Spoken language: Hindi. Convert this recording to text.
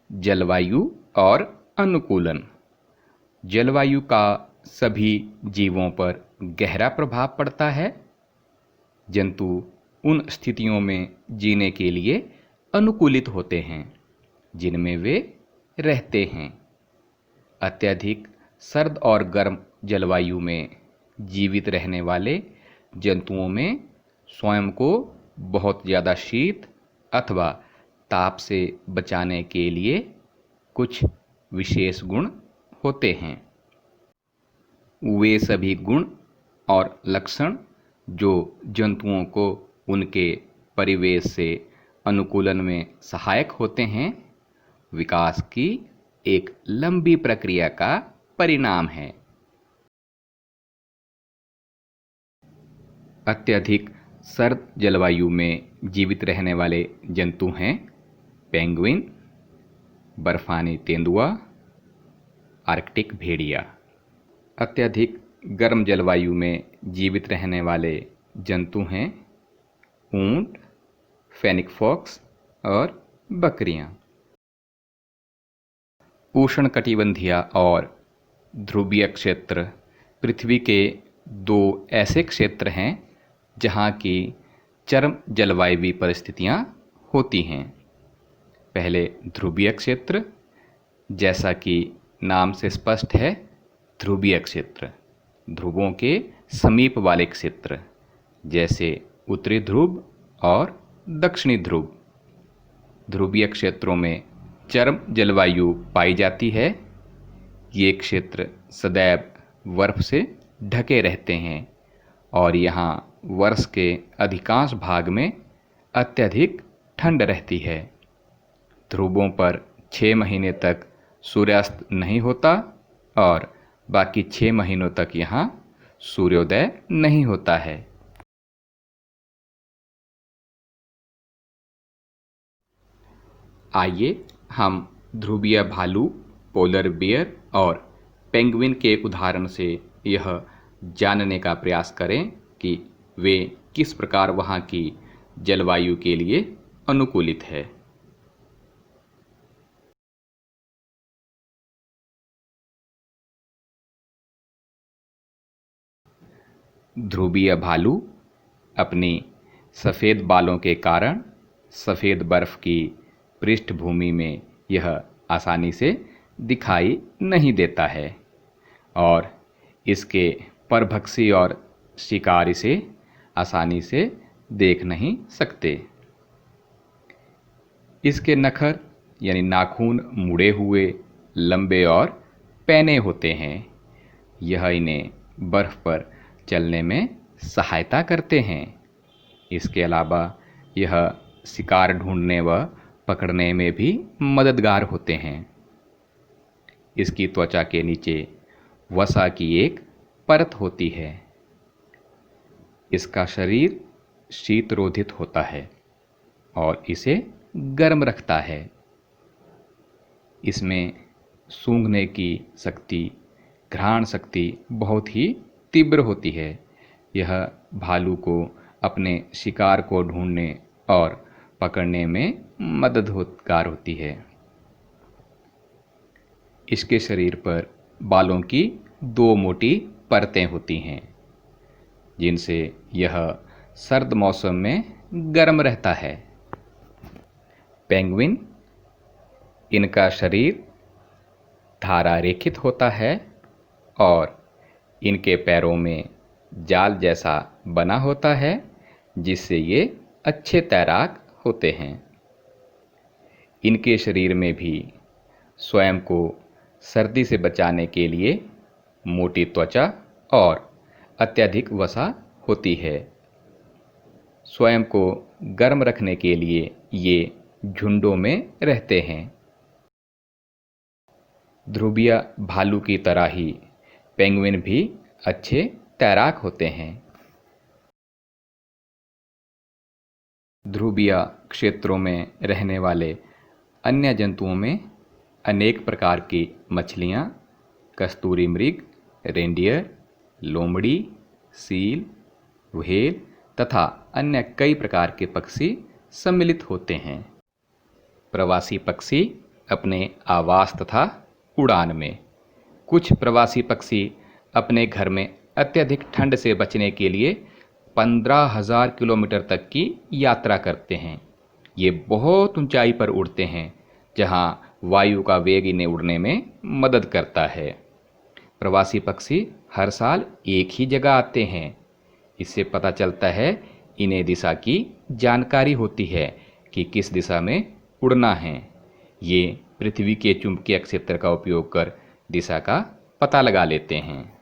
जलवायु और अनुकूलन। जलवायु का सभी जीवों पर गहरा प्रभाव पड़ता है। जंतु उन स्थितियों में जीने के लिए अनुकूलित होते हैं जिनमें वे रहते हैं। अत्यधिक सर्द और गर्म जलवायु में जीवित रहने वाले जंतुओं में स्वयं को बहुत ज़्यादा शीत अथवा ताप से बचाने के लिए कुछ विशेष गुण होते हैं। वे सभी गुण और लक्षण जो जंतुओं को उनके परिवेश से अनुकूलन में सहायक होते हैं, विकास की एक लंबी प्रक्रिया का परिणाम है। अत्यधिक सर्द जलवायु में जीवित रहने वाले जंतु हैं पेंगुइन, बर्फानी तेंदुआ, आर्कटिक भेड़िया। अत्यधिक गर्म जलवायु में जीवित रहने वाले जंतु हैं ऊंट, फेनिक फॉक्स और बकरियां। उष्णकटिबंधीय और ध्रुवीय क्षेत्र पृथ्वी के दो ऐसे क्षेत्र हैं जहां की चरम जलवायु परिस्थितियां होती हैं। पहले ध्रुवीय क्षेत्र, जैसा कि नाम से स्पष्ट है, ध्रुवीय क्षेत्र ध्रुवों के समीप वाले क्षेत्र जैसे उत्तरी ध्रुव और दक्षिणी ध्रुव। ध्रुवीय क्षेत्रों में चरम जलवायु पाई जाती है। ये क्षेत्र सदैव बर्फ से ढके रहते हैं और यहाँ वर्ष के अधिकांश भाग में अत्यधिक ठंड रहती है। ध्रुवों पर 6 महीने तक सूर्यास्त नहीं होता और बाकी 6 महीनों तक यहाँ सूर्योदय नहीं होता है। आइए हम ध्रुवीय भालू, पोलर बियर और पेंगुइन के एक उदाहरण से यह जानने का प्रयास करें कि वे किस प्रकार वहाँ की जलवायु के लिए अनुकूलित है। ध्रुवीय भालू अपनी सफ़ेद बालों के कारण सफ़ेद बर्फ की पृष्ठभूमि में यह आसानी से दिखाई नहीं देता है और इसके परभक्षी और शिकार इसे आसानी से देख नहीं सकते। इसके नखर यानी नाखून मुड़े हुए, लंबे और पैने होते हैं। यह इन्हें बर्फ पर चलने में सहायता करते हैं। इसके अलावा यह शिकार ढूंढने व पकड़ने में भी मददगार होते हैं। इसकी त्वचा के नीचे वसा की एक परत होती है। इसका शरीर शीतरोधित होता है और इसे गर्म रखता है। इसमें सूंघने की शक्ति, घ्राण शक्ति बहुत ही तीव्र होती है। यह भालू को अपने शिकार को ढूंढने और पकड़ने में मददगार होती है। इसके शरीर पर बालों की 2 मोटी परतें होती हैं जिनसे यह सर्द मौसम में गर्म रहता है। पेंगुइन, इनका शरीर धारा रेखित होता है और इनके पैरों में जाल जैसा बना होता है जिससे ये अच्छे तैराक होते हैं। इनके शरीर में भी स्वयं को सर्दी से बचाने के लिए मोटी त्वचा और अत्यधिक वसा होती है। स्वयं को गर्म रखने के लिए ये झुंडों में रहते हैं। ध्रुवीय भालू की तरह ही पेंगुइन भी अच्छे तैराक होते हैं। ध्रुवीय क्षेत्रों में रहने वाले अन्य जंतुओं में अनेक प्रकार की मछलियाँ, कस्तूरी मृग, रेंडियर, लोमड़ी, सील, व्हेल तथा अन्य कई प्रकार के पक्षी सम्मिलित होते हैं। प्रवासी पक्षी अपने आवास तथा उड़ान में। कुछ प्रवासी पक्षी अपने घर में अत्यधिक ठंड से बचने के लिए 15,000 किलोमीटर तक की यात्रा करते हैं। ये बहुत ऊंचाई पर उड़ते हैं, जहां वायु का वेग इन्हें उड़ने में मदद करता है। प्रवासी पक्षी हर साल एक ही जगह आते हैं। इससे पता चलता है इन्हें दिशा की जानकारी होती है कि किस दिशा में उड़ना है। ये पृथ्वी के चुंबकीय क्षेत्र का उपयोग कर दिशा का पता लगा लेते हैं।